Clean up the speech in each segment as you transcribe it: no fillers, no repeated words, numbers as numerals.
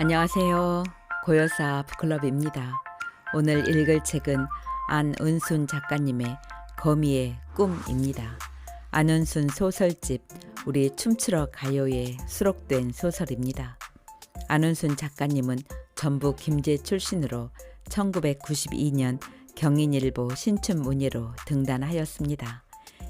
안녕하세요. 고요사 북클럽입니다. 오늘 읽을 책은 안은순 작가님의 거미의 꿈입니다. 안은순 소설집 우리 춤추러 가요에 수록된 소설입니다. 안은순 작가님은 전북 김제 출신으로 1992년 경인일보 신춘문예로 등단하였습니다.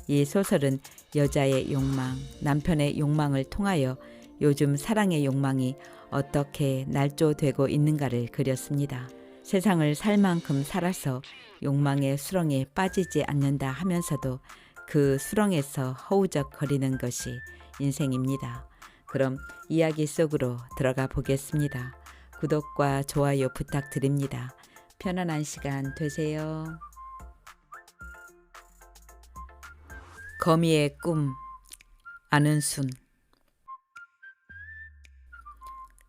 이 소설은 여자의 욕망, 남편의 욕망을 통하여 요즘 사랑의 욕망이 어떻게 날조되고 있는가를 그렸습니다. 세상을 살 만큼 살아서 욕망의 수렁에 빠지지 않는다 하면서도 그 수렁에서 허우적거리는 것이 인생입니다. 그럼 이야기 속으로 들어가 보겠습니다. 구독과 좋아요 부탁드립니다. 편안한 시간 되세요. 거미의 꿈, 안은순.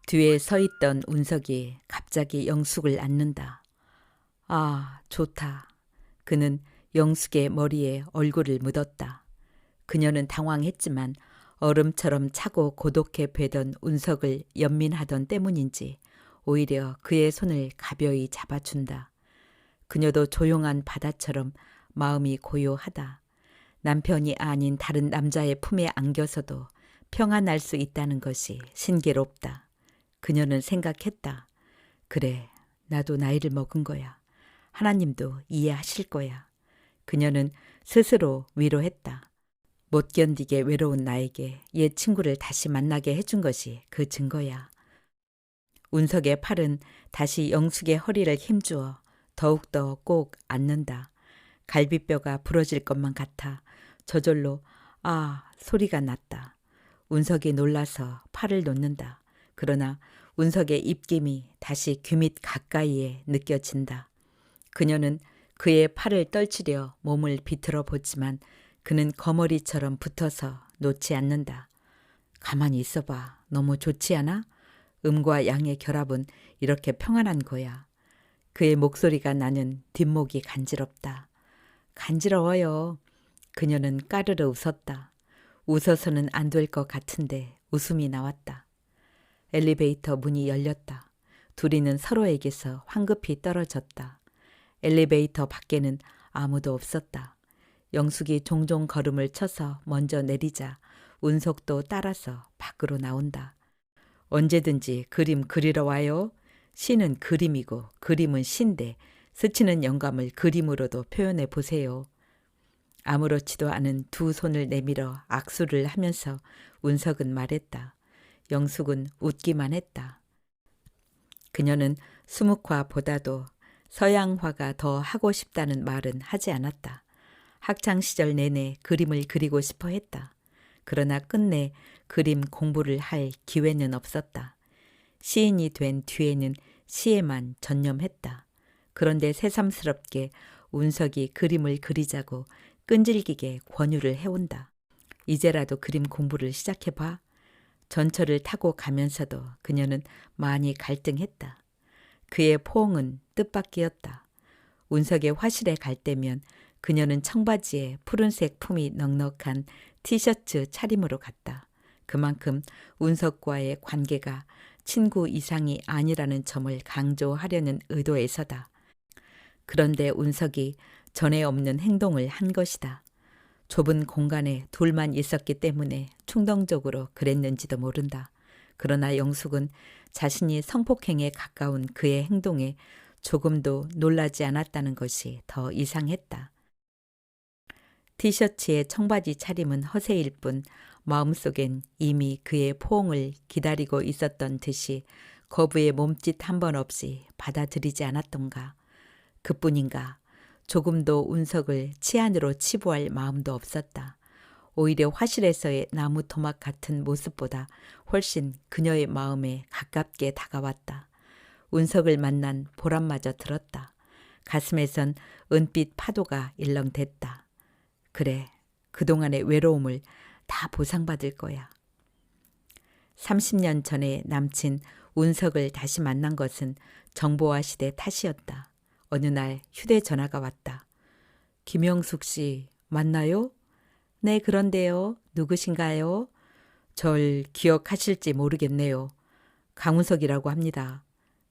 뒤에 서 있던 운석이 갑자기 영숙을 안는다. 아, 좋다. 그는 영숙의 머리에 얼굴을 묻었다. 그녀는 당황했지만 얼음처럼 차고 고독해 배던 운석을 연민하던 때문인지 오히려 그의 손을 가벼이 잡아준다. 그녀도 조용한 바다처럼 마음이 고요하다. 남편이 아닌 다른 남자의 품에 안겨서도 평안할 수 있다는 것이 신기롭다. 그녀는 생각했다. 그래, 나도 나이를 먹은 거야. 하나님도 이해하실 거야. 그녀는 스스로 위로했다. 못 견디게 외로운 나에게 옛 친구를 다시 만나게 해준 것이 그 증거야. 운석의 팔은 다시 영숙의 허리를 힘주어 더욱더 꼭 안는다. 갈비뼈가 부러질 것만 같아 저절로 아 소리가 났다. 운석이 놀라서 팔을 놓는다. 그러나 운석의 입김이 다시 귀밑 가까이에 느껴진다. 그녀는 그의 팔을 떨치려 몸을 비틀어 보지만 그는 거머리처럼 붙어서 놓지 않는다. 가만히 있어봐. 너무 좋지 않아? 음과 양의 결합은 이렇게 평안한 거야. 그의 목소리가 나는 뒷목이 간지럽다. 간지러워요. 그녀는 까르르 웃었다. 웃어서는 안 될 것 같은데 웃음이 나왔다. 엘리베이터 문이 열렸다. 둘이는 서로에게서 황급히 떨어졌다. 엘리베이터 밖에는 아무도 없었다. 영숙이 종종 걸음을 쳐서 먼저 내리자 운석도 따라서 밖으로 나온다. 언제든지 그림 그리러 와요. 시는 그림이고 그림은 시인데 스치는 영감을 그림으로도 표현해 보세요. 아무렇지도 않은 두 손을 내밀어 악수를 하면서 운석은 말했다. 영숙은 웃기만 했다. 그녀는 수묵화보다도 서양화가 더 하고 싶다는 말은 하지 않았다. 학창시절 내내 그림을 그리고 싶어 했다. 그러나 끝내 그림 공부를 할 기회는 없었다. 시인이 된 뒤에는 시에만 전념했다. 그런데 새삼스럽게 운석이 그림을 그리자고 끈질기게 권유를 해온다. 이제라도 그림 공부를 시작해봐. 전철을 타고 가면서도 그녀는 많이 갈등했다. 그의 포옹은 뜻밖이었다. 운석의 화실에 갈 때면 그녀는 청바지에 푸른색 품이 넉넉한 티셔츠 차림으로 갔다. 그만큼 운석과의 관계가 친구 이상이 아니라는 점을 강조하려는 의도에서다. 그런데 운석이 전에 없는 행동을 한 것이다. 좁은 공간에 둘만 있었기 때문에 충동적으로 그랬는지도 모른다. 그러나 영숙은 자신이 성폭행에 가까운 그의 행동에 조금도 놀라지 않았다는 것이 더 이상했다. 티셔츠의 청바지 차림은 허세일 뿐 마음속엔 이미 그의 포옹을 기다리고 있었던 듯이 거부의 몸짓 한 번 없이 받아들이지 않았던가. 그뿐인가. 조금도 운석을 치안으로 치부할 마음도 없었다. 오히려 화실에서의 나무 토막 같은 모습보다 훨씬 그녀의 마음에 가깝게 다가왔다. 운석을 만난 보람마저 들었다. 가슴에선 은빛 파도가 일렁댔다. 그래, 그동안의 외로움을 다 보상받을 거야. 30년 전에 남친 운석을 다시 만난 것은 정보화 시대 탓이었다. 어느 날 휴대전화가 왔다. 김영숙 씨 맞나요? 네, 그런데요. 누구신가요? 절 기억하실지 모르겠네요. 강운석이라고 합니다.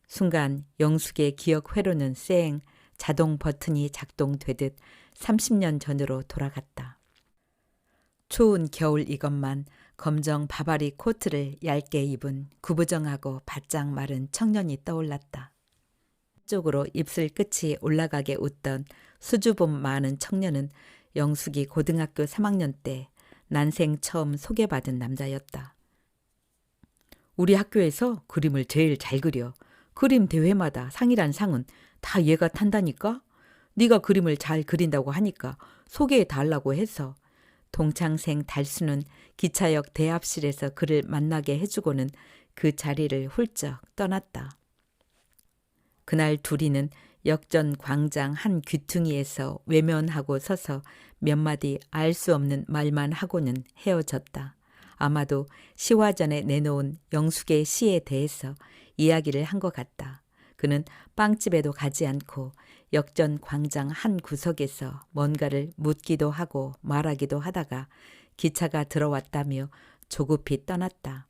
순간 영숙의 기억 회로는 쌩 자동 버튼이 작동되듯 30년 전으로 돌아갔다. 추운 겨울 이것만 검정 바바리 코트를 얇게 입은 구부정하고 바짝 마른 청년이 떠올랐다. 쪽으로 입술 끝이 올라가게 웃던 수줍음 많은 청년은 영숙이 고등학교 3학년 때 난생 처음 소개받은 남자였다. 우리 학교에서 그림을 제일 잘 그려. 그림 대회마다 상이란 상은 다 얘가 탄다니까? 네가 그림을 잘 그린다고 하니까 소개해 달라고 해서. 동창생 달수는 기차역 대합실에서 그를 만나게 해주고는 그 자리를 훌쩍 떠났다. 그날 둘이는 역전 광장 한 귀퉁이에서 외면하고 서서 몇 마디 알 수 없는 말만 하고는 헤어졌다. 아마도 시화전에 내놓은 영숙의 시에 대해서 이야기를 한 것 같다. 그는 빵집에도 가지 않고 역전 광장 한 구석에서 뭔가를 묻기도 하고 말하기도 하다가 기차가 들어왔다며 조급히 떠났다.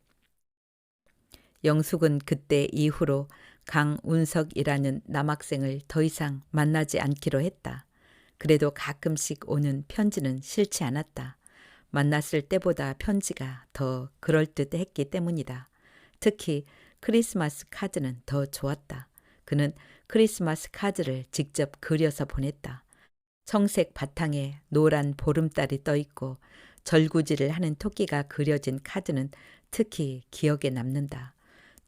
영숙은 그때 이후로 강운석이라는 남학생을 더 이상 만나지 않기로 했다. 그래도 가끔씩 오는 편지는 싫지 않았다. 만났을 때보다 편지가 더 그럴듯했기 때문이다. 특히 크리스마스 카드는 더 좋았다. 그는 크리스마스 카드를 직접 그려서 보냈다. 청색 바탕에 노란 보름달이 떠있고 절구질을 하는 토끼가 그려진 카드는 특히 기억에 남는다.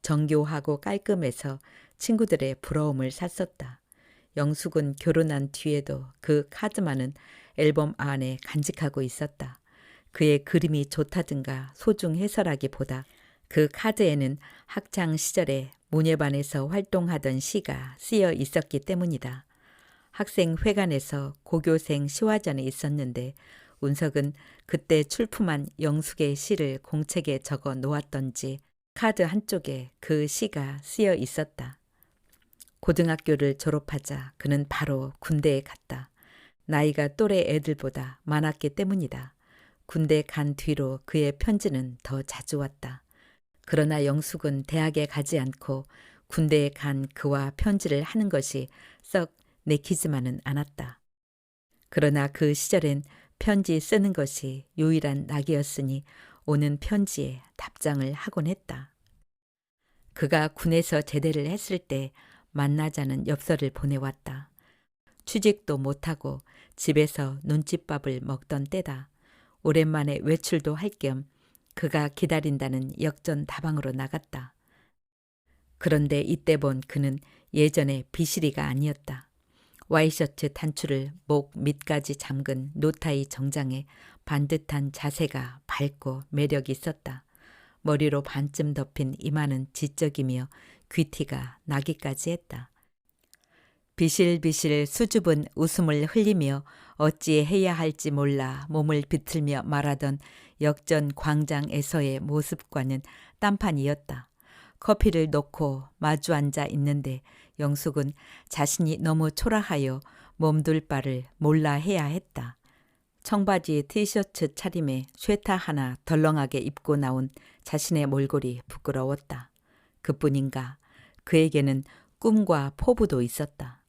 정교하고 깔끔해서 친구들의 부러움을 샀었다. 영숙은 결혼한 뒤에도 그 카드만은 앨범 안에 간직하고 있었다. 그의 그림이 좋다든가 소중해서라기보다 그 카드에는 학창 시절에 문예반에서 활동하던 시가 쓰여 있었기 때문이다. 학생회관에서 고교생 시화전에 있었는데 운석은 그때 출품한 영숙의 시를 공책에 적어 놓았던지 카드 한쪽에 그 시가 쓰여 있었다. 고등학교를 졸업하자 그는 바로 군대에 갔다. 나이가 또래 애들보다 많았기 때문이다. 군대 간 뒤로 그의 편지는 더 자주 왔다. 그러나 영숙은 대학에 가지 않고 군대에 간 그와 편지를 하는 것이 썩 내키지만은 않았다. 그러나 그 시절엔 편지 쓰는 것이 유일한 낙이었으니 오는 편지에 답장을 하곤 했다. 그가 군에서 제대를 했을 때 만나자는 엽서를 보내왔다. 취직도 못하고 집에서 눈칫밥을 먹던 때다. 오랜만에 외출도 할 겸 그가 기다린다는 역전 다방으로 나갔다. 그런데 이때 본 그는 예전의 비실이가 아니었다. 와이셔츠 단추를 목 밑까지 잠근 노타이 정장에 반듯한 자세가 밝고 매력이 있었다. 머리로 반쯤 덮인 이마는 지적이며 귀티가 나기까지 했다. 비실비실 수줍은 웃음을 흘리며 어찌해야 할지 몰라 몸을 비틀며 말하던 역전 광장에서의 모습과는 딴판이었다. 커피를 놓고 마주 앉아 있는데 영숙은 자신이 너무 초라하여 몸둘 바를 몰라 해야 했다. 청바지에 티셔츠 차림에 쇠타 하나 덜렁하게 입고 나온 자신의 몰골이 부끄러웠다. 그뿐인가 그에게는 꿈과 포부도 있었다.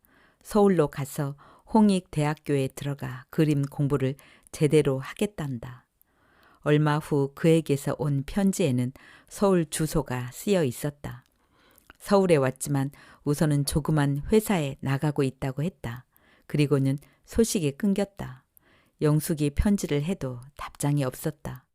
서울로 가서 홍익대학교에 들어가 그림 공부를 제대로 하겠단다. 얼마 후 그에게서 온 편지에는 서울 주소가 쓰여 있었다. 서울에 왔지만 우선은 조그만 회사에 나가고 있다고 했다. 그리고는 소식이 끊겼다. 영숙이 편지를 해도 답장이 없었다.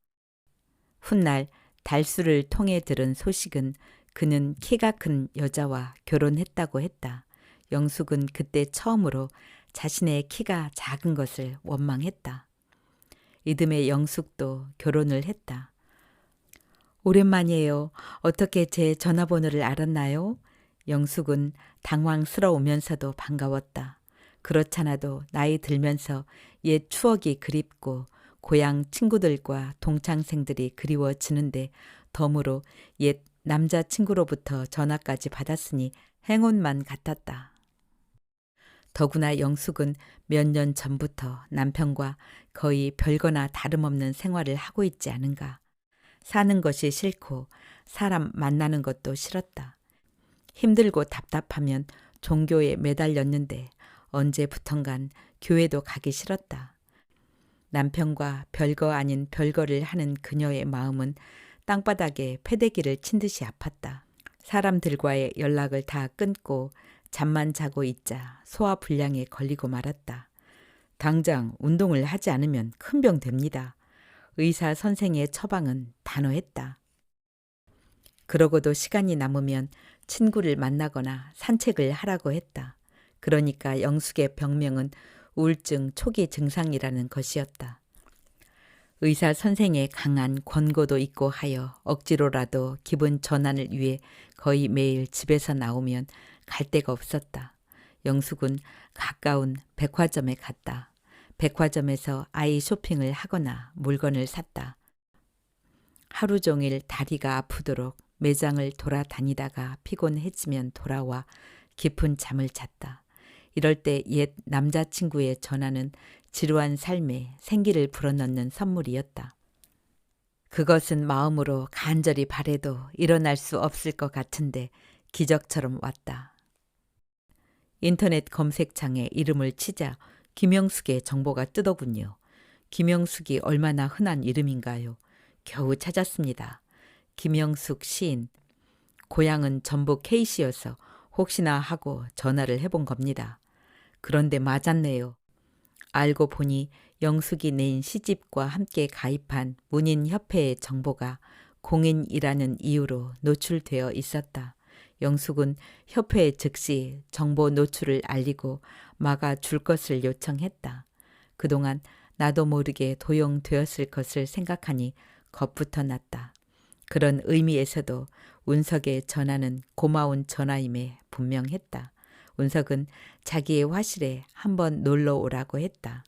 훗날 달수를 통해 들은 소식은 그는 키가 큰 여자와 결혼했다고 했다. 영숙은 그때 처음으로 자신의 키가 작은 것을 원망했다. 이듬해 영숙도 결혼을 했다. 오랜만이에요. 어떻게 제 전화번호를 알았나요? 영숙은 당황스러우면서도 반가웠다. 그렇잖아도 나이 들면서 옛 추억이 그립고 고향 친구들과 동창생들이 그리워지는데 덤으로 옛 남자친구로부터 전화까지 받았으니 행운만 같았다. 더구나 영숙은 몇 년 전부터 남편과 거의 별거나 다름없는 생활을 하고 있지 않은가. 사는 것이 싫고 사람 만나는 것도 싫었다. 힘들고 답답하면 종교에 매달렸는데 언제부턴간 교회도 가기 싫었다. 남편과 별거 아닌 별거를 하는 그녀의 마음은 땅바닥에 패대기를 친 듯이 아팠다. 사람들과의 연락을 다 끊고 잠만 자고 있자 소화불량에 걸리고 말았다. 당장 운동을 하지 않으면 큰 병 됩니다. 의사 선생의 처방은 단호했다. 그러고도 시간이 남으면 친구를 만나거나 산책을 하라고 했다. 그러니까 영숙의 병명은 우울증 초기 증상이라는 것이었다. 의사 선생의 강한 권고도 있고 하여 억지로라도 기분 전환을 위해 거의 매일 집에서 나오면 갈 데가 없었다. 영숙은 가까운 백화점에 갔다. 백화점에서 아이 쇼핑을 하거나 물건을 샀다. 하루 종일 다리가 아프도록 매장을 돌아다니다가 피곤해지면 돌아와 깊은 잠을 잤다. 이럴 때 옛 남자친구의 전화는 지루한 삶에 생기를 불어넣는 선물이었다. 그것은 마음으로 간절히 바래도 일어날 수 없을 것 같은데 기적처럼 왔다. 인터넷 검색창에 이름을 치자 김영숙의 정보가 뜨더군요. 김영숙이 얼마나 흔한 이름인가요? 겨우 찾았습니다. 김영숙 시인. 고향은 전북 K시여서 혹시나 하고 전화를 해본 겁니다. 그런데 맞았네요. 알고 보니 영숙이 낸 시집과 함께 가입한 문인협회의 정보가 공인이라는 이유로 노출되어 있었다. 영숙은 협회에 즉시 정보 노출을 알리고 막아줄 것을 요청했다. 그동안 나도 모르게 도용되었을 것을 생각하니 겁부터 났다. 그런 의미에서도 운석의 전화는 고마운 전화임에 분명했다. 운석은 자기의 화실에 한번 놀러 오라고 했다.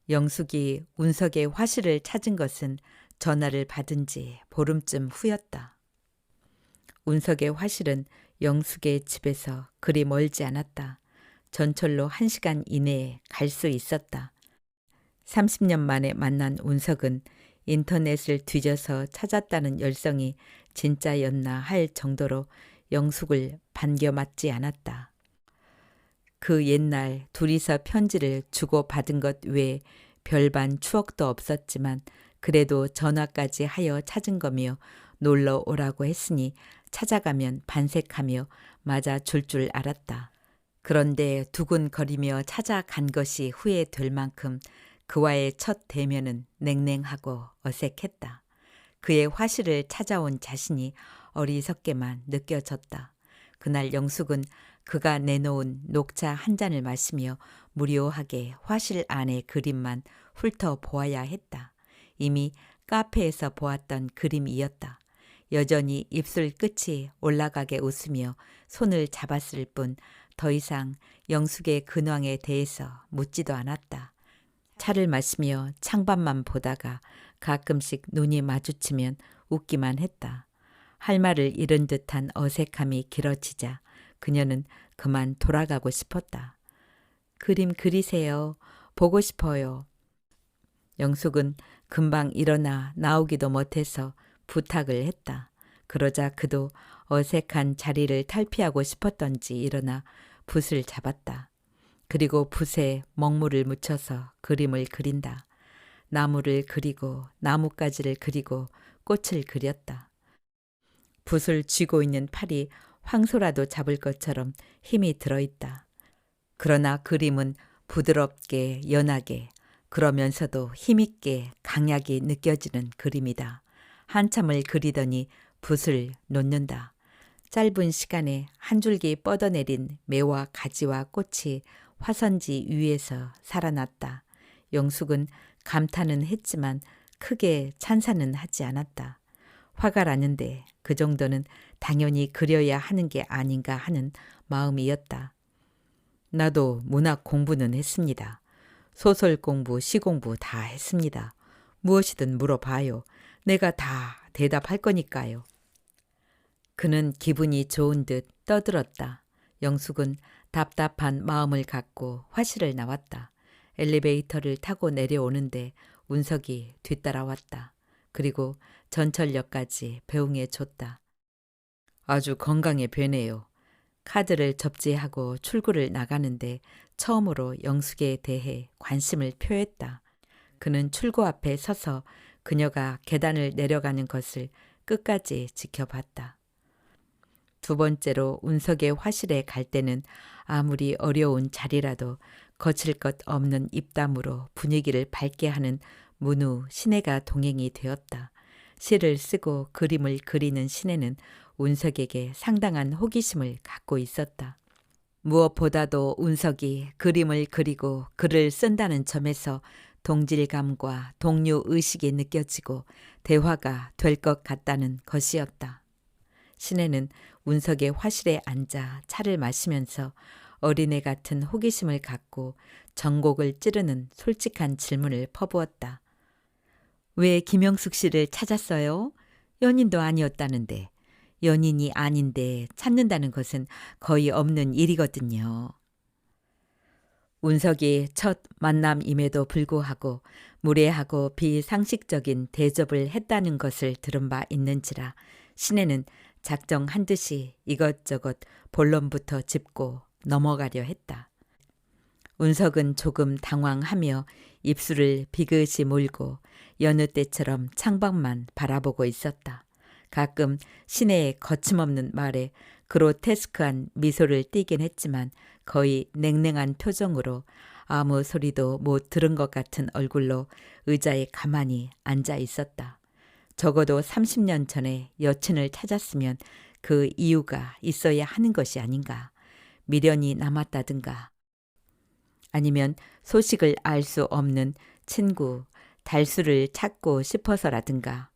영숙이 운석의 화실을 찾은 것은 전화를 받은 지 보름쯤 후였다. 운석의 화실은 영숙의 집에서 그리 멀지 않았다. 전철로 1시간 이내에 갈 수 있었다. 30년 만에 만난 운석은 인터넷을 뒤져서 찾았다는 열성이 진짜였나 할 정도로 영숙을 반겨맞지 않았다. 그 옛날 둘이서 편지를 주고받은 것 외에 별반 추억도 없었지만 그래도 전화까지 하여 찾은 거며 놀러 오라고 했으니 찾아가면 반색하며 맞아줄 줄 알았다. 그런데 두근거리며 찾아간 것이 후회될 만큼 그와의 첫 대면은 냉랭하고 어색했다. 그의 화실을 찾아온 자신이 어리석게만 느껴졌다. 그날 영숙은 그가 내놓은 녹차 한 잔을 마시며 무료하게 화실 안의 그림만 훑어보아야 했다. 이미 카페에서 보았던 그림이었다. 여전히 입술 끝이 올라가게 웃으며 손을 잡았을 뿐 더 이상 영숙의 근황에 대해서 묻지도 않았다. 차를 마시며 창밖만 보다가 가끔씩 눈이 마주치면 웃기만 했다. 할 말을 잃은 듯한 어색함이 길어지자 그녀는 그만 돌아가고 싶었다. 그림 그리세요. 보고 싶어요. 영숙은 금방 일어나 나오기도 못해서 부탁을 했다. 그러자 그도 어색한 자리를 탈피하고 싶었던지 일어나 붓을 잡았다. 그리고 붓에 먹물을 묻혀서 그림을 그린다. 나무를 그리고 나뭇가지를 그리고 꽃을 그렸다. 붓을 쥐고 있는 팔이 황소라도 잡을 것처럼 힘이 들어있다. 그러나 그림은 부드럽게 연하게 그러면서도 힘있게 강약이 느껴지는 그림이다. 한참을 그리더니 붓을 놓는다. 짧은 시간에 한 줄기 뻗어내린 매와 가지와 꽃이 화선지 위에서 살아났다. 영숙은 감탄은 했지만 크게 찬사는 하지 않았다. 화가 나는데 그 정도는 당연히 그려야 하는 게 아닌가 하는 마음이었다. 나도 문학 공부는 했습니다. 소설 공부, 시 공부 다 했습니다. 무엇이든 물어봐요. 내가 다 대답할 거니까요. 그는 기분이 좋은 듯 떠들었다. 영숙은 답답한 마음을 갖고 화실을 나왔다. 엘리베이터를 타고 내려오는데 운석이 뒤따라왔다. 그리고 전철역까지 배웅해 줬다. 아주 건강해 뵈네요. 카드를 접지하고 출구를 나가는데 처음으로 영숙에 대해 관심을 표했다. 그는 출구 앞에 서서 그녀가 계단을 내려가는 것을 끝까지 지켜봤다. 두 번째로 운석의 화실에 갈 때는 아무리 어려운 자리라도 거칠 것 없는 입담으로 분위기를 밝게 하는 문우 신혜가 동행이 되었다. 시를 쓰고 그림을 그리는 신혜는 운석에게 상당한 호기심을 갖고 있었다. 무엇보다도 운석이 그림을 그리고 글을 쓴다는 점에서 동질감과 동료의식이 느껴지고 대화가 될 것 같다는 것이었다. 신혜는 운석의 화실에 앉아 차를 마시면서 어린애 같은 호기심을 갖고 전곡을 찌르는 솔직한 질문을 퍼부었다. 왜 김영숙 씨를 찾았어요? 연인도 아니었다는데. 연인이 아닌데 찾는다는 것은 거의 없는 일이거든요. 운석이 첫 만남임에도 불구하고 무례하고 비상식적인 대접을 했다는 것을 들은 바 있는지라 신혜는 작정한 듯이 이것저것 본론부터 짚고 넘어가려 했다. 운석은 조금 당황하며 입술을 비긋이 물고 여느 때처럼 창밖만 바라보고 있었다. 가끔 신혜의 거침없는 말에 그로테스크한 미소를 띠긴 했지만 거의 냉랭한 표정으로 아무 소리도 못 들은 것 같은 얼굴로 의자에 가만히 앉아 있었다. 적어도 30년 전에 여친을 찾았으면 그 이유가 있어야 하는 것이 아닌가. 미련이 남았다든가 아니면 소식을 알 수 없는 친구 달수를 찾고 싶어서라든가.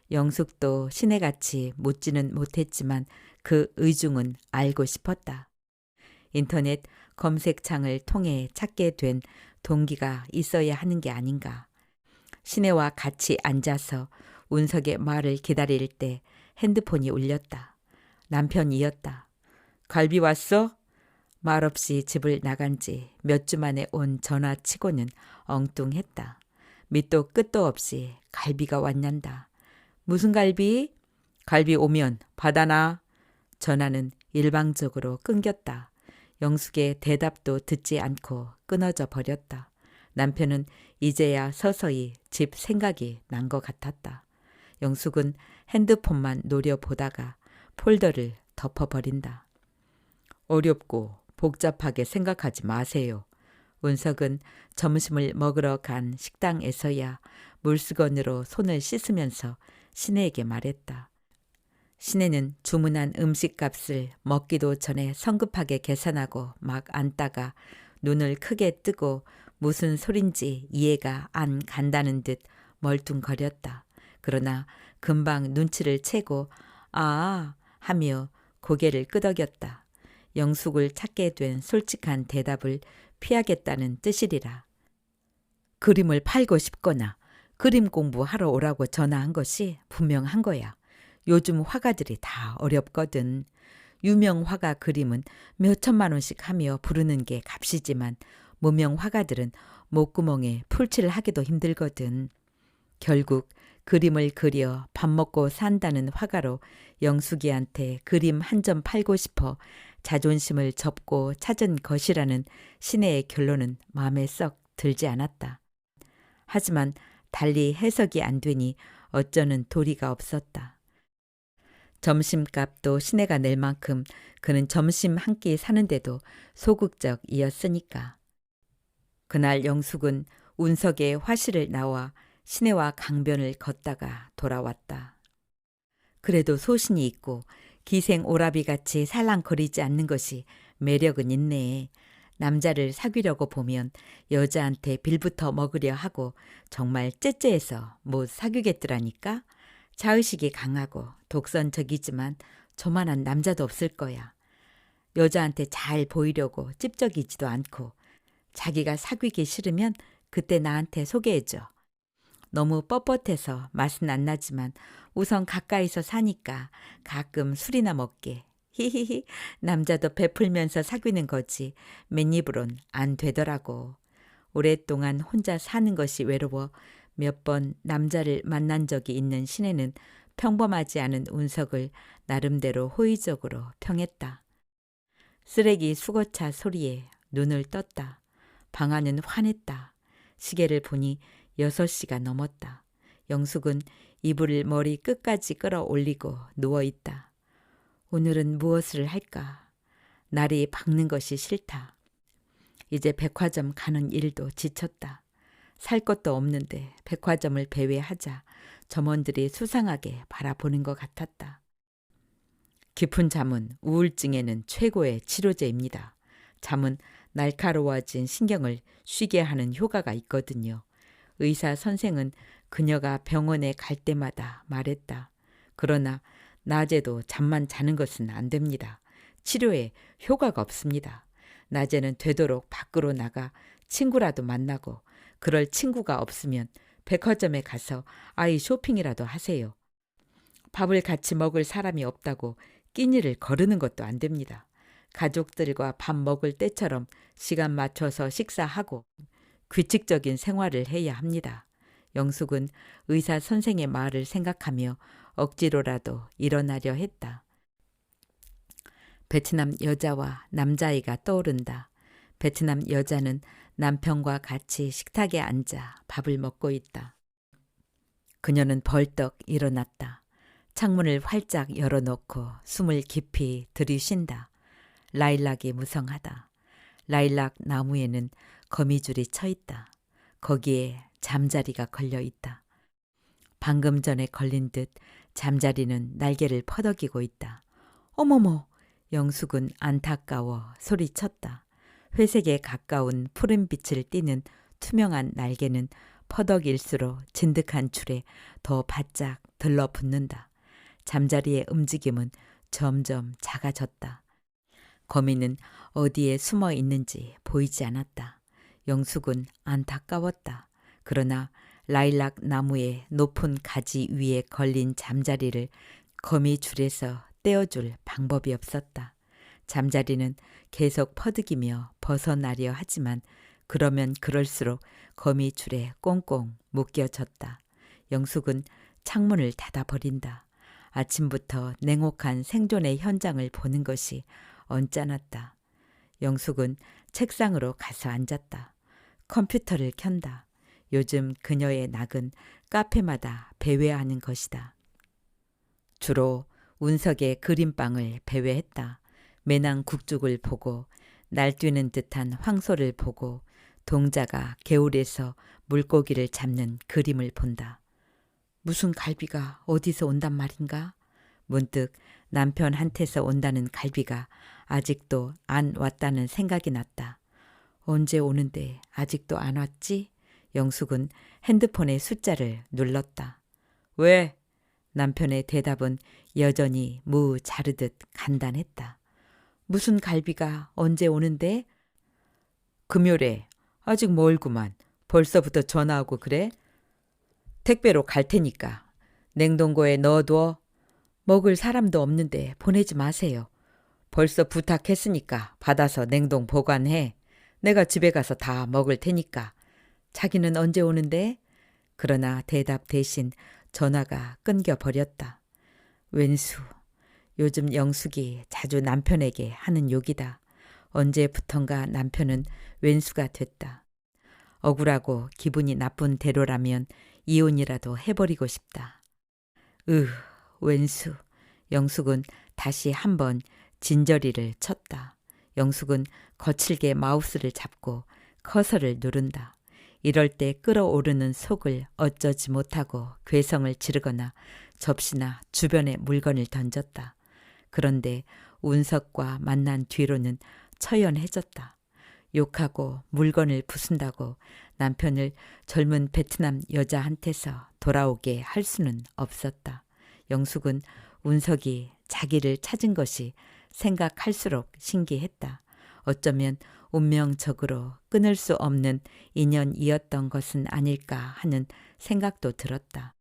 영숙도 신혜같이 묻지는 못했지만 그 의중은 알고 싶었다. 인터넷 검색창을 통해 찾게 된 동기가 있어야 하는 게 아닌가. 신혜와 같이 앉아서 운석의 말을 기다릴 때 핸드폰이 울렸다. 남편이었다. 갈비 왔어? 말없이 집을 나간 지 몇 주 만에 온 전화치고는 엉뚱했다. 밑도 끝도 없이 갈비가 왔냔다. 무슨 갈비? 갈비 오면 받아놔. 전화는 일방적으로 끊겼다. 영숙의 대답도 듣지 않고 끊어져 버렸다. 남편은 이제야 서서히 집 생각이 난 것 같았다. 영숙은 핸드폰만 노려보다가 폴더를 덮어버린다. 어렵고 복잡하게 생각하지 마세요. 운석은 점심을 먹으러 간 식당에서야 물수건으로 손을 씻으면서 신혜에게 말했다. 신혜는 주문한 음식값을 먹기도 전에 성급하게 계산하고 막 앉다가 눈을 크게 뜨고 무슨 소린지 이해가 안 간다는 듯 멀뚱거렸다. 그러나 금방 눈치를 채고 아 하며 고개를 끄덕였다. 영숙을 찾게 된 솔직한 대답을 피하겠다는 뜻이리라. 그림을 팔고 싶거나 그림 공부하러 오라고 전화한 것이 분명한 거야. 요즘 화가들이 다 어렵거든. 유명 화가 그림은 몇 천만 원씩 하며 부르는 게 값이지만 무명 화가들은 목구멍에 풀칠을 하기도 힘들거든. 결국 그림을 그려 밥 먹고 산다는 화가로 영숙이한테 그림 한 점 팔고 싶어 자존심을 접고 찾은 것이라는 신혜의 결론은 마음에 썩 들지 않았다. 하지만 달리 해석이 안 되니 어쩌는 도리가 없었다. 점심값도 신혜가 낼 만큼 그는 점심 한 끼 사는데도 소극적이었으니까. 그날 영숙은 운석의 화실을 나와 신혜와 강변을 걷다가 돌아왔다. 그래도 소신이 있고 기생 오라비같이 살랑거리지 않는 것이 매력은 있네. 남자를 사귀려고 보면 여자한테 빌부터 먹으려 하고 정말 째째해서 못 사귀겠더라니까. 자의식이 강하고 독선적이지만 저만한 남자도 없을 거야. 여자한테 잘 보이려고 찝적이지도 않고 자기가 사귀기 싫으면 그때 나한테 소개해줘. 너무 뻣뻣해서 맛은 안 나지만 우선 가까이서 사니까 가끔 술이나 먹게. 히히히 남자도 베풀면서 사귀는 거지 맨입으론 안 되더라고. 오랫동안 혼자 사는 것이 외로워 몇 번 남자를 만난 적이 있는 시내는 평범하지 않은 운석을 나름대로 호의적으로 평했다. 쓰레기 수거차 소리에 눈을 떴다. 방 안은 환했다. 시계를 보니 6시가 넘었다. 영숙은 이불을 머리 끝까지 끌어올리고 누워있다. 오늘은 무엇을 할까? 날이 밝는 것이 싫다. 이제 백화점 가는 일도 지쳤다. 살 것도 없는데 백화점을 배회하자 점원들이 수상하게 바라보는 것 같았다. 깊은 잠은 우울증에는 최고의 치료제입니다. 잠은 날카로워진 신경을 쉬게 하는 효과가 있거든요. 의사 선생은 그녀가 병원에 갈 때마다 말했다. 그러나 낮에도 잠만 자는 것은 안 됩니다. 치료에 효과가 없습니다. 낮에는 되도록 밖으로 나가 친구라도 만나고, 그럴 친구가 없으면 백화점에 가서 아이 쇼핑이라도 하세요. 밥을 같이 먹을 사람이 없다고 끼니를 거르는 것도 안 됩니다. 가족들과 밥 먹을 때처럼 시간 맞춰서 식사하고 규칙적인 생활을 해야 합니다. 영숙은 의사 선생의 말을 생각하며 억지로라도 일어나려 했다. 베트남 여자와 남자아이가 떠오른다. 베트남 여자는 남편과 같이 식탁에 앉아 밥을 먹고 있다. 그녀는 벌떡 일어났다. 창문을 활짝 열어놓고 숨을 깊이 들이쉰다. 라일락이 무성하다. 라일락 나무에는 거미줄이 쳐 있다. 거기에 잠자리가 걸려 있다. 방금 전에 걸린 듯 잠자리는 날개를 퍼덕이고 있다. 어머머! 영숙은 안타까워 소리쳤다. 회색에 가까운 푸른 빛을 띠는 투명한 날개는 퍼덕일수록 진득한 줄에 더 바짝 들러붙는다. 잠자리의 움직임은 점점 작아졌다. 거미는 어디에 숨어 있는지 보이지 않았다. 영숙은 안타까웠다. 그러나 라일락 나무의 높은 가지 위에 걸린 잠자리를 거미줄에서 떼어줄 방법이 없었다. 잠자리는 계속 퍼득이며 벗어나려 하지만 그러면 그럴수록 거미줄에 꽁꽁 묶여졌다. 영숙은 창문을 닫아버린다. 아침부터 냉혹한 생존의 현장을 보는 것이 언짢았다. 영숙은 책상으로 가서 앉았다. 컴퓨터를 켠다. 요즘 그녀의 낙은 카페마다 배회하는 것이다. 주로 운석의 그림방을 배회했다. 매낭 국죽을 보고 날뛰는 듯한 황소를 보고 동자가 개울에서 물고기를 잡는 그림을 본다. 무슨 갈비가 어디서 온단 말인가? 문득 남편한테서 온다는 갈비가 아직도 안 왔다는 생각이 났다. 언제 오는데 아직도 안 왔지? 영숙은 핸드폰의 숫자를 눌렀다. 왜? 남편의 대답은 여전히 무 자르듯 간단했다. 무슨 갈비가 언제 오는데? 금요일에. 아직 멀구만. 벌써부터 전화하고 그래? 택배로 갈 테니까. 냉동고에 넣어둬. 먹을 사람도 없는데 보내지 마세요. 벌써 부탁했으니까 받아서 냉동 보관해. 내가 집에 가서 다 먹을 테니까. 자기는 언제 오는데? 그러나 대답 대신 전화가 끊겨버렸다. 웬수. 요즘 영숙이 자주 남편에게 하는 욕이다. 언제부턴가 남편은 웬수가 됐다. 억울하고 기분이 나쁜 대로라면 이혼이라도 해버리고 싶다. 웬수. 영숙은 다시 한번 진저리를 쳤다. 영숙은 거칠게 마우스를 잡고 커서를 누른다. 이럴 때 끓어오르는 속을 어쩌지 못하고 괴성을 지르거나 접시나 주변에 물건을 던졌다. 그런데 운석과 만난 뒤로는 처연해졌다. 욕하고 물건을 부순다고 남편을 젊은 베트남 여자한테서 돌아오게 할 수는 없었다. 영숙은 운석이 자기를 찾은 것이 생각할수록 신기했다. 어쩌면 운명적으로 끊을 수 없는 인연이었던 것은 아닐까 하는 생각도 들었다.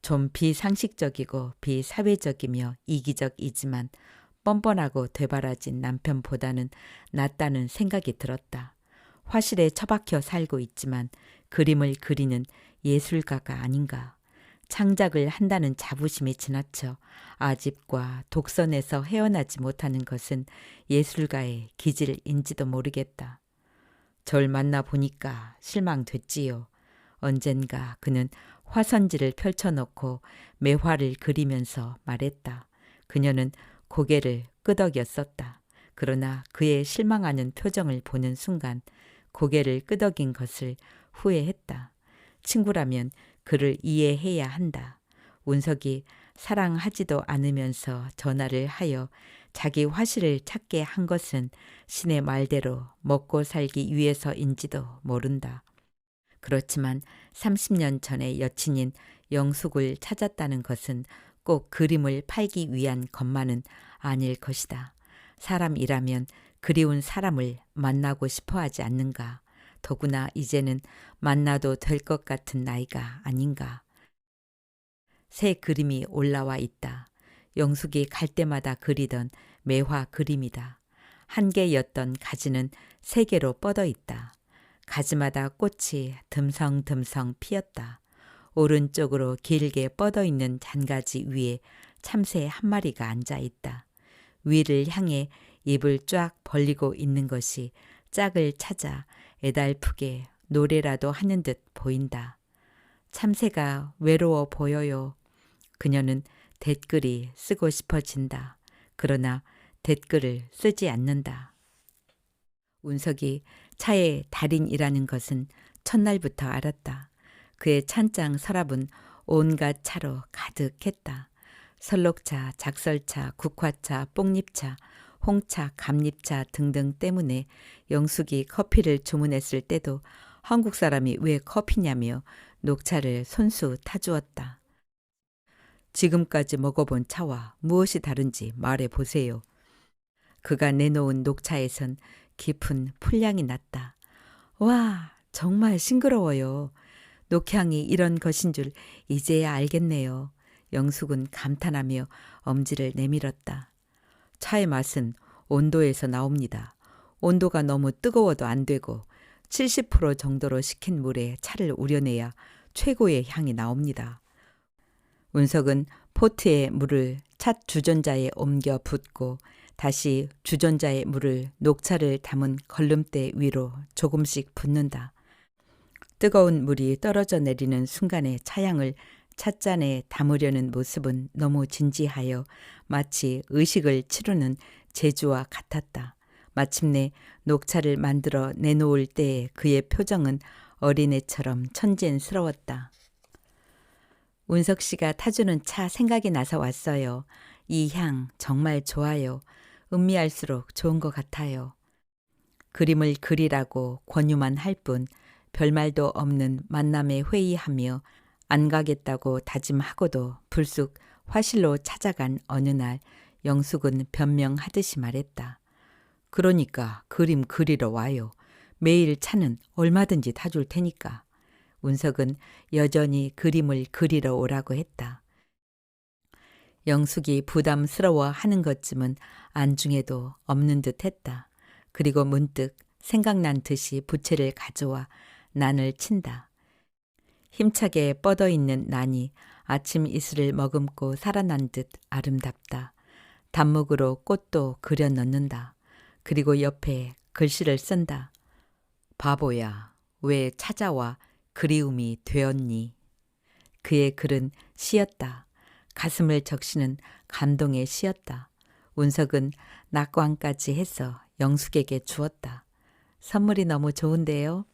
좀 비상식적이고 비사회적이며 이기적이지만 뻔뻔하고 되바라진 남편보다는 낫다는 생각이 들었다. 화실에 처박혀 살고 있지만 그림을 그리는 예술가가 아닌가. 창작을 한다는 자부심이 지나쳐 아집과 독선에서 헤어나지 못하는 것은 예술가의 기질인지도 모르겠다. 절 만나 보니까 실망됐지요. 언젠가 그는 화선지를 펼쳐놓고 매화를 그리면서 말했다. 그녀는 고개를 끄덕였었다. 그러나 그의 실망하는 표정을 보는 순간 고개를 끄덕인 것을 후회했다. 친구라면 그를 이해해야 한다. 운석이 사랑하지도 않으면서 전화를 하여 자기 화실을 찾게 한 것은 신의 말대로 먹고 살기 위해서인지도 모른다. 그렇지만 30년 전에 여친인 영숙을 찾았다는 것은 꼭 그림을 팔기 위한 것만은 아닐 것이다. 사람이라면 그리운 사람을 만나고 싶어 하지 않는가. 더구나 이제는 만나도 될 것 같은 나이가 아닌가. 새 그림이 올라와 있다. 영숙이 갈 때마다 그리던 매화 그림이다. 한 개였던 가지는 세 개로 뻗어 있다. 가지마다 꽃이 듬성듬성 피었다. 오른쪽으로 길게 뻗어 있는 잔가지 위에 참새 한 마리가 앉아 있다. 위를 향해 입을 쫙 벌리고 있는 것이 짝을 찾아 애달프게 노래라도 하는 듯 보인다. 참새가 외로워 보여요. 그녀는 댓글이 쓰고 싶어진다. 그러나 댓글을 쓰지 않는다. 운석이 차의 달인이라는 것은 첫날부터 알았다. 그의 찬장 서랍은 온갖 차로 가득했다. 설록차, 작설차, 국화차, 뽕잎차, 홍차, 감잎차 등등 때문에 영숙이 커피를 주문했을 때도 한국 사람이 왜 커피냐며 녹차를 손수 타주었다. 지금까지 먹어본 차와 무엇이 다른지 말해보세요. 그가 내놓은 녹차에선 깊은 풀향이 났다. 와, 정말 싱그러워요. 녹향이 이런 것인 줄 이제야 알겠네요. 영숙은 감탄하며 엄지를 내밀었다. 차의 맛은 온도에서 나옵니다. 온도가 너무 뜨거워도 안 되고 70% 정도로 식힌 물에 차를 우려내야 최고의 향이 나옵니다. 운석은 포트에 물을 차 주전자에 옮겨 붓고 다시 주전자에 물을 녹차를 담은 걸름대 위로 조금씩 붓는다. 뜨거운 물이 떨어져 내리는 순간에 차향을 찻잔에 담으려는 모습은 너무 진지하여 마치 의식을 치르는 제주와 같았다. 마침내 녹차를 만들어 내놓을 때의 그의 표정은 어린애처럼 천진스러웠다. 운석 씨가 타주는 차 생각이 나서 왔어요. 이 향 정말 좋아요. 음미할수록 좋은 것 같아요. 그림을 그리라고 권유만 할 뿐 별말도 없는 만남에 회의하며 안 가겠다고 다짐하고도 불쑥 화실로 찾아간 어느 날 영숙은 변명하듯이 말했다. 그러니까 그림 그리러 와요. 매일 차는 얼마든지 타줄 테니까. 운석은 여전히 그림을 그리러 오라고 했다. 영숙이 부담스러워 하는 것쯤은 안중에도 없는 듯 했다. 그리고 문득 생각난 듯이 부채를 가져와 난을 친다. 힘차게 뻗어 있는 난이 아침 이슬을 머금고 살아난 듯 아름답다. 단목으로 꽃도 그려 넣는다. 그리고 옆에 글씨를 쓴다. 바보야, 왜 찾아와 그리움이 되었니? 그의 글은 시였다. 가슴을 적시는 감동의 시였다. 운석은 낙광까지 해서 영숙에게 주었다. 선물이 너무 좋은데요.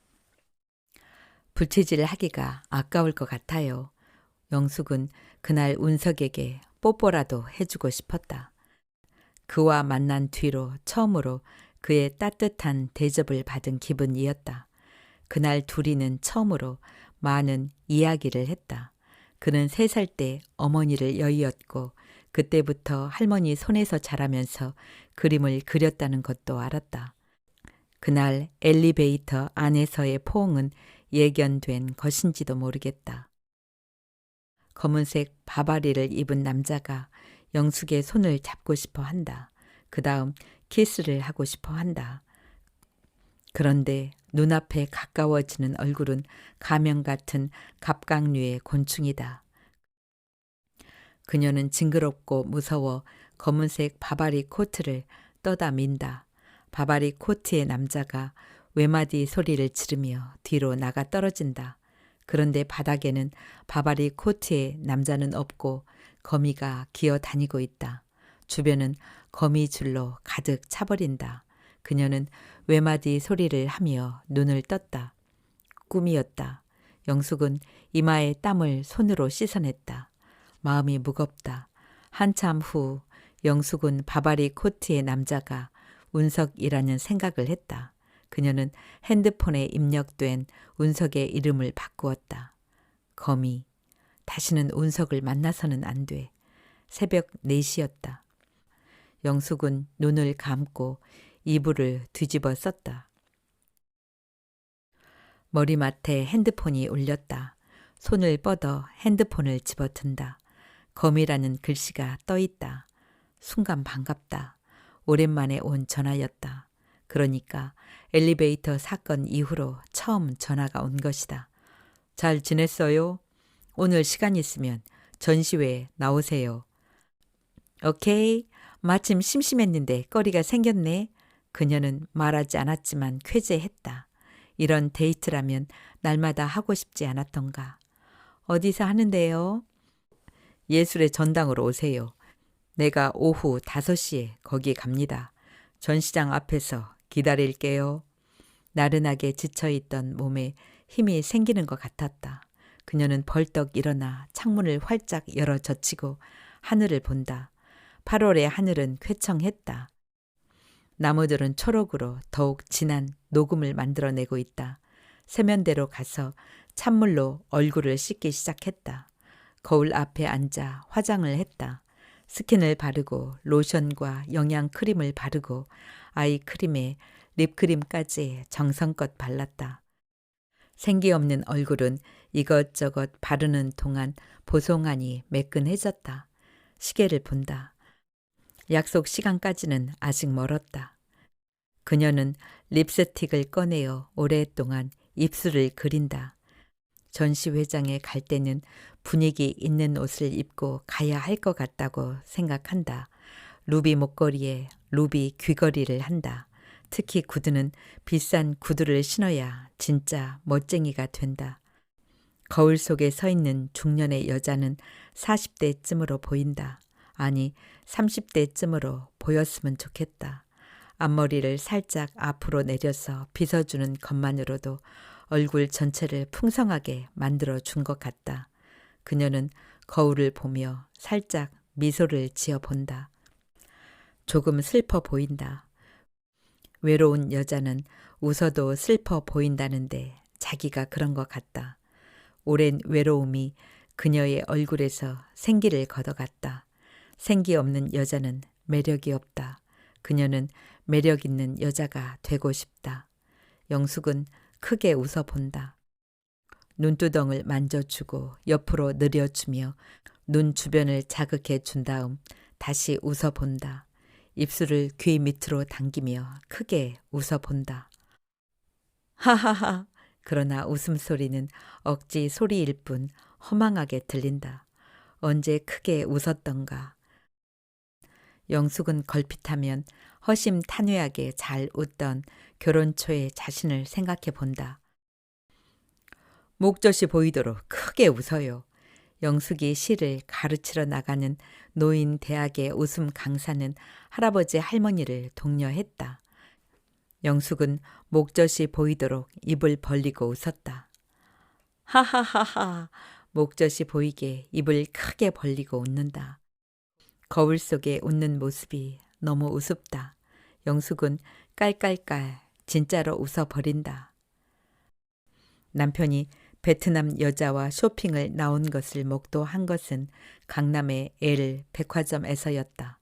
부채질을 하기가 아까울 것 같아요. 영숙은 그날 운석에게 뽀뽀라도 해주고 싶었다. 그와 만난 뒤로 처음으로 그의 따뜻한 대접을 받은 기분이었다. 그날 둘이는 처음으로 많은 이야기를 했다. 그는 3살 때 어머니를 여의었고 그때부터 할머니 손에서 자라면서 그림을 그렸다는 것도 알았다. 그날 엘리베이터 안에서의 포옹은 예견된 것인지도 모르겠다. 검은색 바바리를 입은 남자가 영숙의 손을 잡고 싶어 한다. 그 다음 키스를 하고 싶어 한다. 그런데 눈앞에 가까워지는 얼굴은 가면 같은 갑각류의 곤충이다. 그녀는 징그럽고 무서워 검은색 바바리 코트를 떠다 민다. 바바리 코트의 남자가 외마디 소리를 지르며 뒤로 나가 떨어진다. 그런데 바닥에는 바바리 코트의 남자는 없고 거미가 기어 다니고 있다. 주변은 거미줄로 가득 차버린다. 그녀는 외마디 소리를 하며 눈을 떴다. 꿈이었다. 영숙은 이마에 땀을 손으로 씻어냈다. 마음이 무겁다. 한참 후 영숙은 바바리 코트의 남자가 운석이라는 생각을 했다. 그녀는 핸드폰에 입력된 운석의 이름을 바꾸었다. 거미. 다시는 운석을 만나서는 안 돼. 새벽 4시였다. 영숙은 눈을 감고 이불을 뒤집어 썼다. 머리맡에 핸드폰이 울렸다. 손을 뻗어 핸드폰을 집어든다. 거미라는 글씨가 떠있다. 순간 반갑다. 오랜만에 온 전화였다. 그러니까 엘리베이터 사건 이후로 처음 전화가 온 것이다. 잘 지냈어요? 오늘 시간 있으면 전시회에 나오세요. 오케이. 마침 심심했는데 거리가 생겼네. 그녀는 말하지 않았지만 쾌재했다. 이런 데이트라면 날마다 하고 싶지 않았던가. 어디서 하는데요? 예술의 전당으로 오세요. 내가 오후 5시에 거기 갑니다. 전시장 앞에서 기다릴게요. 나른하게 지쳐있던 몸에 힘이 생기는 것 같았다. 그녀는 벌떡 일어나 창문을 활짝 열어 젖히고 하늘을 본다. 8월의 하늘은 쾌청했다. 나무들은 초록으로 더욱 진한 녹음을 만들어내고 있다. 세면대로 가서 찬물로 얼굴을 씻기 시작했다. 거울 앞에 앉아 화장을 했다. 스킨을 바르고 로션과 영양크림을 바르고 아이크림에 립크림까지 정성껏 발랐다. 생기 없는 얼굴은 이것저것 바르는 동안 보송하니 매끈해졌다. 시계를 본다. 약속 시간까지는 아직 멀었다. 그녀는 립스틱을 꺼내어 오랫동안 입술을 그린다. 전시회장에 갈 때는 분위기 있는 옷을 입고 가야 할 것 같다고 생각한다. 루비 목걸이에 루비 귀걸이를 한다. 특히 구두는 비싼 구두를 신어야 진짜 멋쟁이가 된다. 거울 속에 서 있는 중년의 여자는 40대쯤으로 보인다. 아니, 30대쯤으로 보였으면 좋겠다. 앞머리를 살짝 앞으로 내려서 빗어주는 것만으로도 얼굴 전체를 풍성하게 만들어 준 것 같다. 그녀는 거울을 보며 살짝 미소를 지어 본다. 조금 슬퍼 보인다. 외로운 여자는 웃어도 슬퍼 보인다는데 자기가 그런 것 같다. 오랜 외로움이 그녀의 얼굴에서 생기를 걷어갔다. 생기 없는 여자는 매력이 없다. 그녀는 매력 있는 여자가 되고 싶다. 영숙은 크게 웃어본다. 눈두덩을 만져주고 옆으로 느려주며 눈 주변을 자극해 준 다음 다시 웃어본다. 입술을 귀 밑으로 당기며 크게 웃어본다. 하하하. 그러나 웃음소리는 억지 소리일 뿐 허망하게 들린다. 언제 크게 웃었던가. 영숙은 걸핏하면 허심탄회하게 잘 웃던 결혼 초의 자신을 생각해 본다. 목젖이 보이도록 크게 웃어요. 영숙이 시를 가르치러 나가는 노인 대학의 웃음 강사는 할아버지 할머니를 독려했다. 영숙은 목젖이 보이도록 입을 벌리고 웃었다. 하하하하. 목젖이 보이게 입을 크게 벌리고 웃는다. 거울 속에 웃는 모습이 너무 우습다. 영숙은 깔깔깔 진짜로 웃어버린다. 남편이 베트남 여자와 쇼핑을 나온 것을 목도한 것은 강남의 L 백화점에서였다.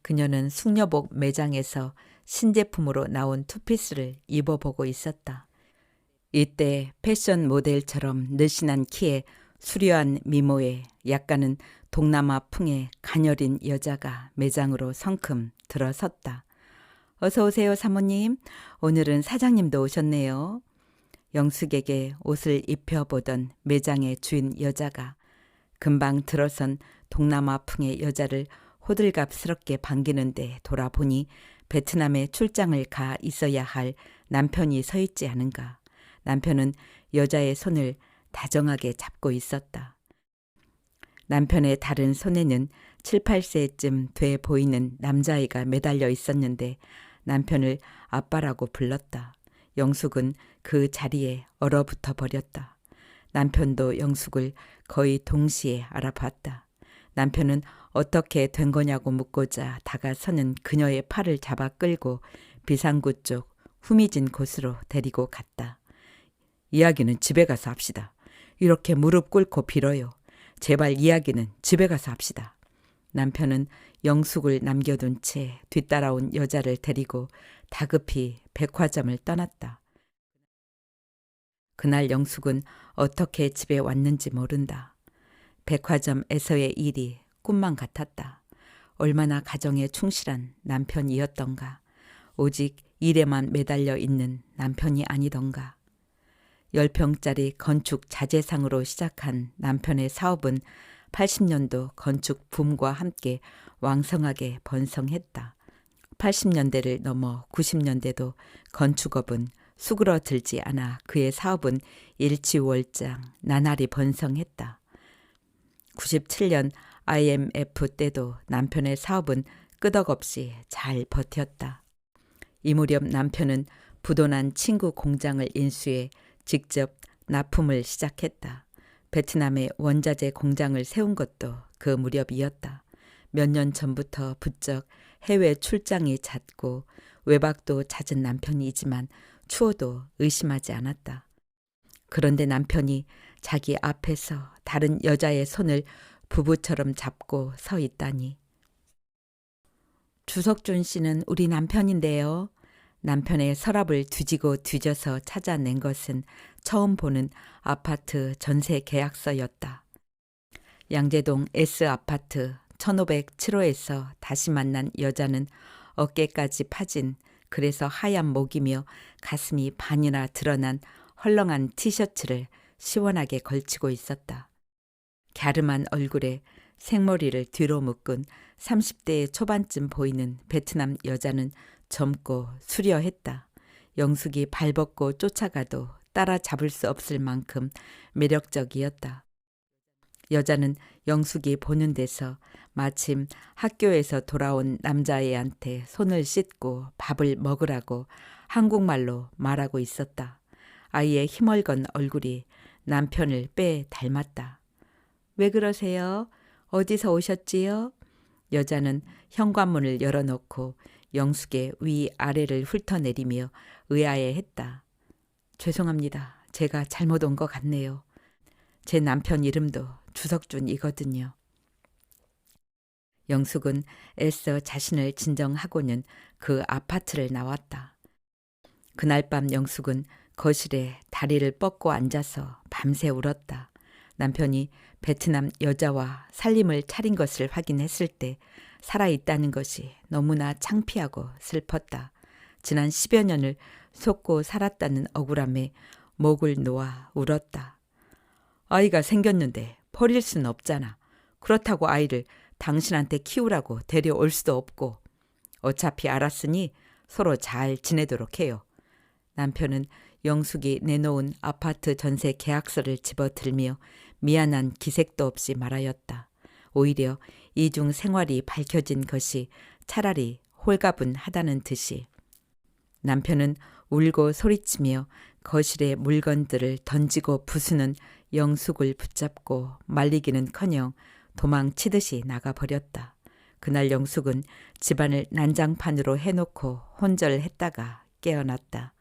그녀는 숙녀복 매장에서 신제품으로 나온 투피스를 입어보고 있었다. 이때 패션 모델처럼 느씬한 키에 수려한 미모에 약간은 동남아 풍의 가녀린 여자가 매장으로 성큼 들어섰다. 어서 오세요, 사모님. 오늘은 사장님도 오셨네요. 영숙에게 옷을 입혀보던 매장의 주인 여자가 금방 들어선 동남아풍의 여자를 호들갑스럽게 반기는데 돌아보니 베트남에 출장을 가 있어야 할 남편이 서 있지 않은가. 남편은 여자의 손을 다정하게 잡고 있었다. 남편의 다른 손에는 7, 8세쯤 돼 보이는 남자아이가 매달려 있었는데 남편을 아빠라고 불렀다. 영숙은 그 자리에 얼어붙어 버렸다. 남편도 영숙을 거의 동시에 알아봤다. 남편은 어떻게 된 거냐고 묻고자 다가서는 그녀의 팔을 잡아 끌고 비상구 쪽 후미진 곳으로 데리고 갔다. 이야기는 집에 가서 합시다. 이렇게 무릎 꿇고 빌어요. 제발 이야기는 집에 가서 합시다. 남편은 영숙을 남겨둔 채 뒤따라온 여자를 데리고 다급히 백화점을 떠났다. 그날 영숙은 어떻게 집에 왔는지 모른다. 백화점에서의 일이 꿈만 같았다. 얼마나 가정에 충실한 남편이었던가. 오직 일에만 매달려 있는 남편이 아니던가. 10평짜리 건축 자재상으로 시작한 남편의 사업은 80년도 건축 붐과 함께 왕성하게 번성했다. 80년대를 넘어 90년대도 건축업은 수그러들지 않아 그의 사업은 일치월장 나날이 번성했다. 97년 IMF 때도 남편의 사업은 끄덕없이 잘 버텼다. 이 무렵 남편은 부도난 친구 공장을 인수해 직접 납품을 시작했다. 베트남에 원자재 공장을 세운 것도 그 무렵이었다. 몇 년 전부터 부쩍 해외 출장이 잦고 외박도 잦은 남편이지만 추워도 의심하지 않았다. 그런데 남편이 자기 앞에서 다른 여자의 손을 부부처럼 잡고 서 있다니. 주석준 씨는 우리 남편인데요. 남편의 서랍을 뒤지고 뒤져서 찾아낸 것은 처음 보는 아파트 전세 계약서였다. 양재동 S아파트 1507호에서 다시 만난 여자는 어깨까지 파진, 그래서 하얀 목이며 가슴이 반이나 드러난 헐렁한 티셔츠를 시원하게 걸치고 있었다. 갸름한 얼굴에 생머리를 뒤로 묶은 30대 초반쯤 보이는 베트남 여자는 젊고 수려했다. 영숙이 발벗고 쫓아가도 따라잡을 수 없을 만큼 매력적이었다. 여자는 영숙이 보는 데서 마침 학교에서 돌아온 남자애한테 손을 씻고 밥을 먹으라고 한국말로 말하고 있었다. 아이의 희멀건 얼굴이 남편을 빼 닮았다. 왜 그러세요? 어디서 오셨지요? 여자는 현관문을 열어놓고 영숙의 위아래를 훑어내리며 의아해했다. 죄송합니다. 제가 잘못 온 것 같네요. 제 남편 이름도 주석준이거든요. 영숙은 애써 자신을 진정하고는 그 아파트를 나왔다. 그날 밤 영숙은 거실에 다리를 뻗고 앉아서 밤새 울었다. 남편이 베트남 여자와 살림을 차린 것을 확인했을 때 살아있다는 것이 너무나 창피하고 슬펐다. 지난 10여 년을 속고 살았다는 억울함에 목을 놓아 울었다. 아이가 생겼는데 버릴 수는 없잖아. 그렇다고 아이를 당신한테 키우라고 데려올 수도 없고. 어차피 알았으니 서로 잘 지내도록 해요. 남편은 영숙이 내놓은 아파트 전세 계약서를 집어들며 미안한 기색도 없이 말하였다. 오히려 이중 생활이 밝혀진 것이 차라리 홀가분하다는 듯이. 남편은 울고 소리치며 거실에 물건들을 던지고 부수는 영숙을 붙잡고 말리기는커녕 도망치듯이 나가버렸다. 그날 영숙은 집안을 난장판으로 해놓고 혼절했다가 깨어났다.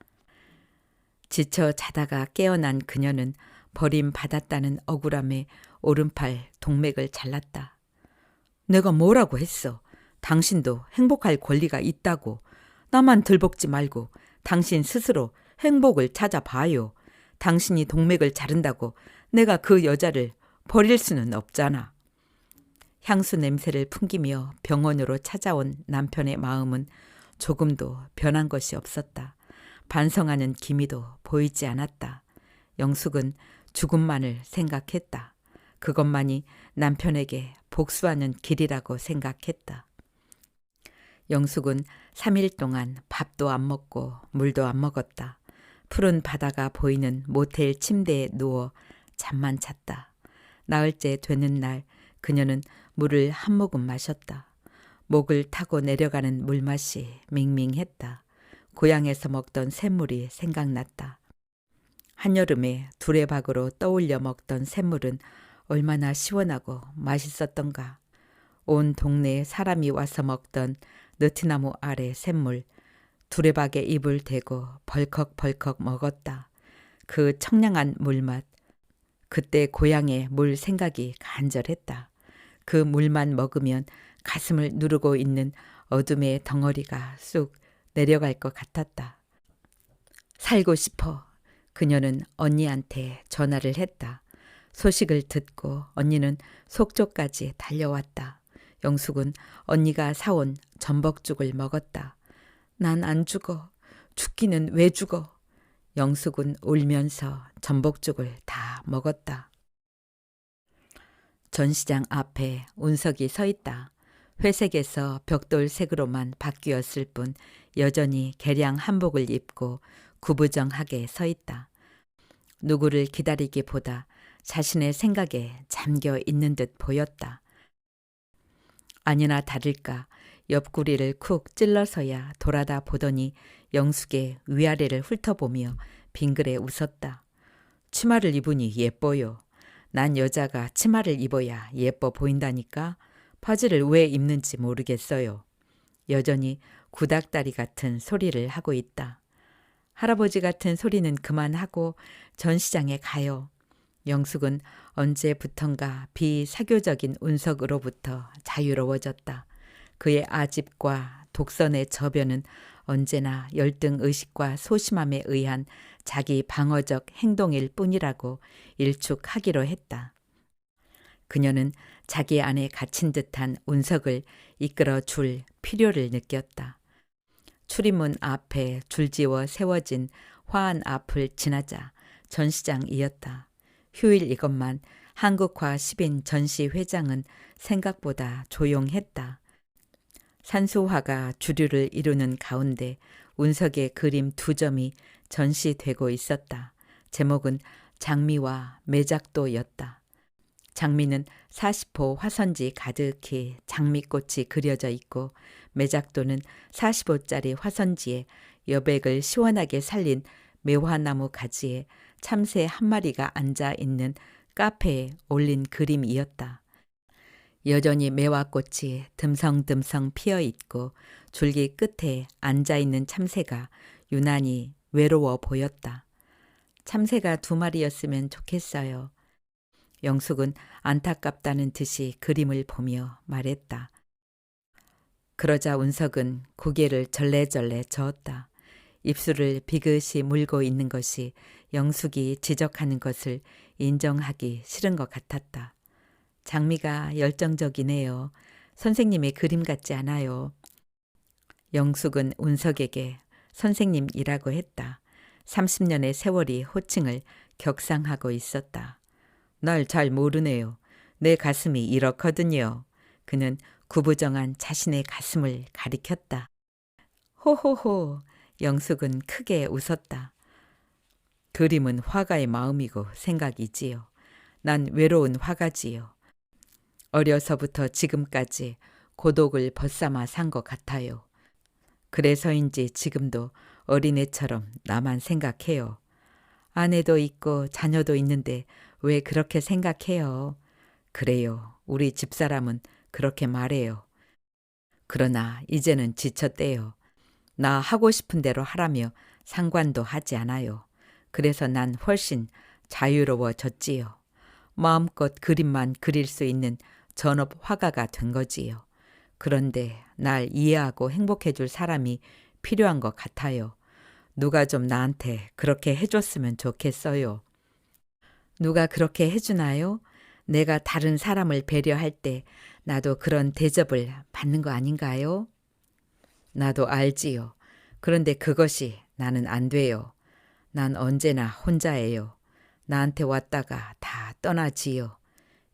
지쳐 자다가 깨어난 그녀는 버림받았다는 억울함에 오른팔 동맥을 잘랐다. 내가 뭐라고 했어? 당신도 행복할 권리가 있다고. 나만 들볶지 말고 당신 스스로 행복을 찾아봐요. 당신이 동맥을 자른다고 내가 그 여자를 버릴 수는 없잖아. 향수 냄새를 풍기며 병원으로 찾아온 남편의 마음은 조금도 변한 것이 없었다. 반성하는 기미도 보이지 않았다. 영숙은 죽음만을 생각했다. 그것만이 남편에게 복수하는 길이라고 생각했다. 영숙은 3일 동안 밥도 안 먹고 물도 안 먹었다. 푸른 바다가 보이는 모텔 침대에 누워 잠만 잤다. 나흘째 되는 날 그녀는 물을 한 모금 마셨다. 목을 타고 내려가는 물맛이 밍밍했다. 고향에서 먹던 샘물이 생각났다. 한여름에 두레박으로 떠올려 먹던 샘물은 얼마나 시원하고 맛있었던가. 온 동네에 사람이 와서 먹던 느티나무 아래 샘물, 두레박에 입을 대고 벌컥벌컥 먹었다. 그 청량한 물맛, 그때 고향의 물 생각이 간절했다. 그 물만 먹으면 가슴을 누르고 있는 어둠의 덩어리가 쑥 내려갈 것 같았다. 살고 싶어. 그녀는 언니한테 전화를 했다. 소식을 듣고 언니는 속초까지 달려왔다. 영숙은 언니가 사온 전복죽을 먹었다. 난 안 죽어. 죽기는 왜 죽어? 영숙은 울면서 전복죽을 다 먹었다. 전시장 앞에 운석이 서 있다. 회색에서 벽돌색으로만 바뀌었을 뿐 여전히 개량 한복을 입고 구부정하게 서 있다. 누구를 기다리기보다 자신의 생각에 잠겨 있는 듯 보였다. 아니나 다를까 옆구리를 쿡 찔러서야 돌아다 보더니 영숙의 위아래를 훑어보며 빙그레 웃었다. 치마를 입으니 예뻐요. 난 여자가 치마를 입어야 예뻐 보인다니까. 바지를 왜 입는지 모르겠어요. 여전히 구닥다리 같은 소리를 하고 있다. 할아버지 같은 소리는 그만하고 전시장에 가요. 영숙은 언제부턴가 비사교적인 운석으로부터 자유로워졌다. 그의 아집과 독선의 저변은 언제나 열등의식과 소심함에 의한 자기 방어적 행동일 뿐이라고 일축하기로 했다. 그녀는 자기 안에 갇힌 듯한 운석을 이끌어 줄 필요를 느꼈다. 출입문 앞에 줄지어 세워진 화한 앞을 지나자 전시장이었다. 휴일 이것만 한국화 10인 전시회장은 생각보다 조용했다. 산수화가 주류를 이루는 가운데 운석의 그림 2점이 전시되고 있었다. 제목은 장미와 매작도였다. 장미는 40호 화선지 가득히 장미꽃이 그려져 있고 매작도는 45짜리 화선지에 여백을 시원하게 살린 매화나무 가지에 참새 한 마리가 앉아 있는 카페에 올린 그림이었다. 여전히 매화꽃이 듬성듬성 피어 있고 줄기 끝에 앉아 있는 참새가 유난히 외로워 보였다. 참새가 2마리였으면 좋겠어요. 영숙은 안타깝다는 듯이 그림을 보며 말했다. 그러자 운석은 고개를 절레절레 저었다. 입술을 비긋이 물고 있는 것이 영숙이 지적하는 것을 인정하기 싫은 것 같았다. 장미가 열정적이네요. 선생님의 그림 같지 않아요. 영숙은 운석에게 선생님이라고 했다. 30년의 세월이 호칭을 격상하고 있었다. 날 잘 모르네요. 내 가슴이 이렇거든요. 그는 구부정한 자신의 가슴을 가리켰다. 호호호. 영숙은 크게 웃었다. 그림은 화가의 마음이고 생각이지요. 난 외로운 화가지요. 어려서부터 지금까지 고독을 벗삼아 산 것 같아요. 그래서인지 지금도 어린애처럼 나만 생각해요. 아내도 있고 자녀도 있는데 왜 그렇게 생각해요? 그래요. 우리 집사람은 그렇게 말해요. 그러나 이제는 지쳤대요. 나 하고 싶은 대로 하라며 상관도 하지 않아요. 그래서 난 훨씬 자유로워졌지요. 마음껏 그림만 그릴 수 있는 전업 화가가 된 거지요. 그런데 날 이해하고 행복해 줄 사람이 필요한 것 같아요. 누가 좀 나한테 그렇게 해줬으면 좋겠어요. 누가 그렇게 해주나요? 내가 다른 사람을 배려할 때 나도 그런 대접을 받는 거 아닌가요? 나도 알지요. 그런데 그것이 나는 안 돼요. 난 언제나 혼자예요. 나한테 왔다가 다 떠나지요.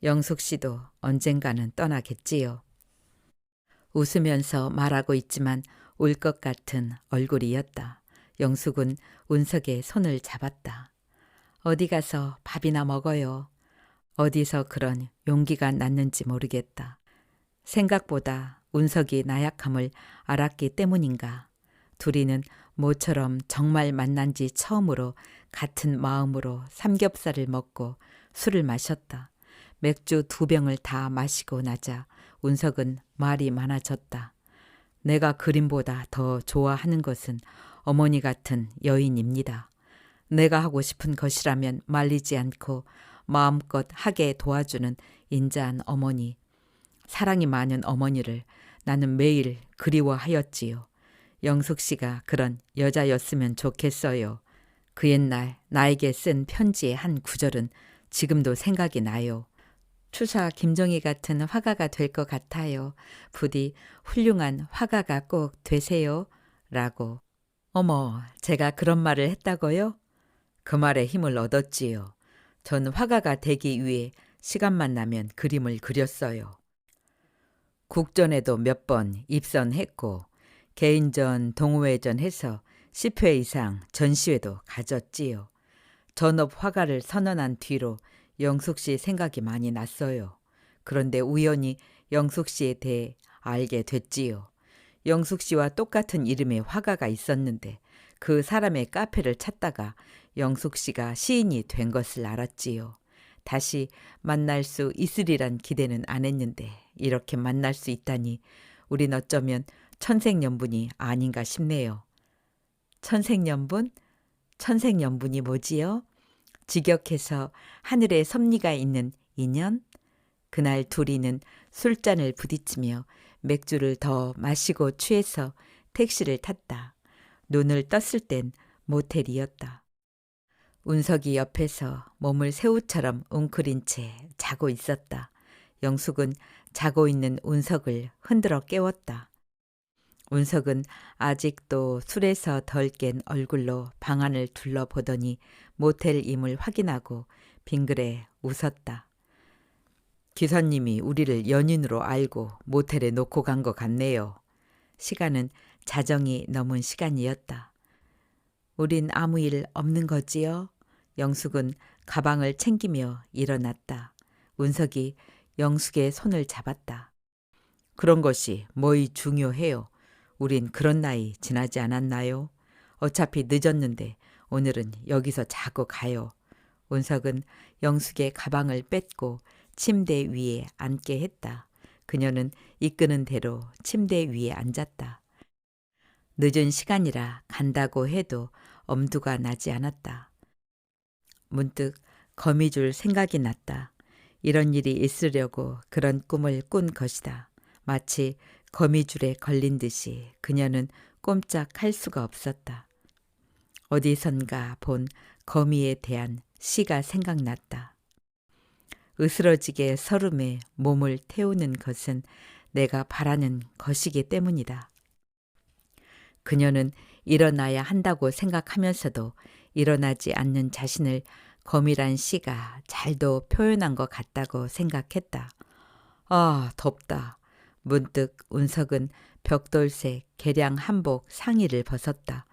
영숙 씨도 언젠가는 떠나겠지요. 웃으면서 말하고 있지만 울 것 같은 얼굴이었다. 영숙은 운석의 손을 잡았다. 어디 가서 밥이나 먹어요. 어디서 그런 용기가 났는지 모르겠다. 생각보다 운석이 나약함을 알았기 때문인가. 둘이는 모처럼 정말 만난 지 처음으로 같은 마음으로 삼겹살을 먹고 술을 마셨다. 맥주 2병을 다 마시고 나자 운석은 말이 많아졌다. 내가 그림보다 더 좋아하는 것은 어머니 같은 여인입니다. 내가 하고 싶은 것이라면 말리지 않고 마음껏 하게 도와주는 인자한 어머니, 사랑이 많은 어머니를 나는 매일 그리워하였지요. 영숙 씨가 그런 여자였으면 좋겠어요. 그 옛날 나에게 쓴 편지의 한 구절은 지금도 생각이 나요. 추사 김정희 같은 화가가 될 것 같아요. 부디 훌륭한 화가가 꼭 되세요. 라고. 어머, 제가 그런 말을 했다고요? 그 말에 힘을 얻었지요. 전 화가가 되기 위해 시간만 나면 그림을 그렸어요. 국전에도 몇 번 입선했고 개인전, 동호회전 해서 10회 이상 전시회도 가졌지요. 전업 화가를 선언한 뒤로 영숙 씨 생각이 많이 났어요. 그런데 우연히 영숙 씨에 대해 알게 됐지요. 영숙 씨와 똑같은 이름의 화가가 있었는데 그 사람의 카페를 찾다가 영숙 씨가 시인이 된 것을 알았지요. 다시 만날 수 있으리란 기대는 안 했는데 이렇게 만날 수 있다니 우린 어쩌면 천생연분이 아닌가 싶네요. 천생연분? 천생연분이 뭐지요? 직역해서 하늘에 섭리가 있는 인연? 그날 둘이는 술잔을 부딪히며 맥주를 더 마시고 취해서 택시를 탔다. 눈을 떴을 땐 모텔이었다. 운석이 옆에서 몸을 새우처럼 웅크린 채 자고 있었다. 영숙은 자고 있는 운석을 흔들어 깨웠다. 운석은 아직도 술에서 덜 깬 얼굴로 방 안을 둘러보더니 모텔임을 확인하고 빙그레 웃었다. 기사님이 우리를 연인으로 알고 모텔에 놓고 간 것 같네요. 시간은 자정이 넘은 시간이었다. 우린 아무 일 없는 거지요? 영숙은 가방을 챙기며 일어났다. 운석이 영숙의 손을 잡았다. 그런 것이 뭐이 중요해요. 우린 그런 나이 지나지 않았나요? 어차피 늦었는데 오늘은 여기서 자고 가요. 운석은 영숙의 가방을 뺏고 침대 위에 앉게 했다. 그녀는 이끄는 대로 침대 위에 앉았다. 늦은 시간이라 간다고 해도 엄두가 나지 않았다. 문득 거미줄 생각이 났다. 이런 일이 있으려고 그런 꿈을 꾼 것이다. 마치 거미줄에 걸린 듯이 그녀는 꼼짝할 수가 없었다. 어디선가 본 거미에 대한 시가 생각났다. 으스러지게 설움에 몸을 태우는 것은 내가 바라는 것이기 때문이다. 그녀는 일어나야 한다고 생각하면서도 일어나지 않는 자신을 거미란 시가 잘도 표현한 것 같다고 생각했다. 아, 덥다. 문득 운석은 벽돌색 개량 한복 상의를 벗었다.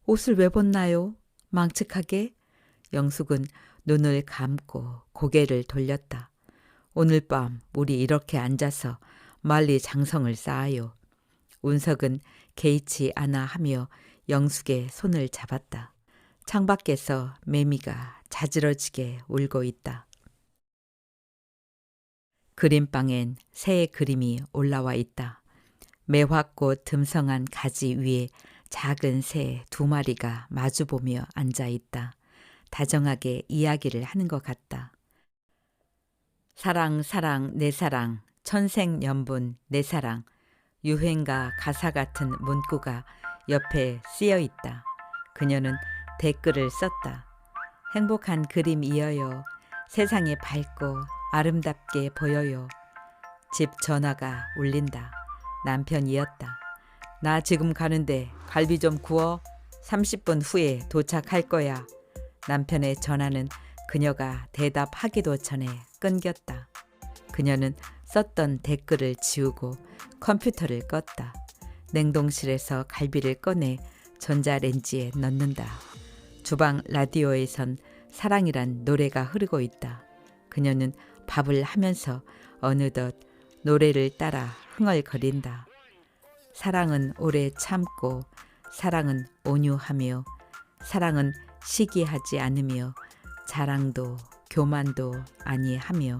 옷을 왜 벗나요? 망측하게? 영숙은 눈을 감고 고개를 돌렸다. 오늘 밤 우리 이렇게 앉아서 만리장성을 쌓아요. 운석은 개의치 않아 하며 영숙의 손을 잡았다. 창밖에서 매미가 자지러지게 울고 있다. 그림방엔 새의 그림이 올라와 있다. 매화꽃 듬성한 가지 위에 작은 새 2마리가 마주보며 앉아 있다. 다정하게 이야기를 하는 것 같다. 사랑 사랑 내 사랑 천생연분 내 사랑 유행가 가사 같은 문구가 옆에 쓰여 있다. 그녀는 댓글을 썼다. 행복한 그림이어요. 세상이 밝고 아름답게 보여요. 집 전화가 울린다. 남편이었다. 나 지금 가는데 갈비 좀 구워. 30분 후에 도착할 거야. 남편의 전화는 그녀가 대답하기도 전에 끊겼다. 그녀는 썼던 댓글을 지우고 컴퓨터를 껐다. 냉동실에서 갈비를 꺼내 전자레인지에 넣는다. 주방 라디오에선 사랑이란 노래가 흐르고 있다. 그녀는 밥을 하면서 어느덧 노래를 따라 흥얼거린다. 사랑은 오래 참고, 사랑은 온유하며, 사랑은 시기하지 않으며, 자랑도 교만도 아니하며,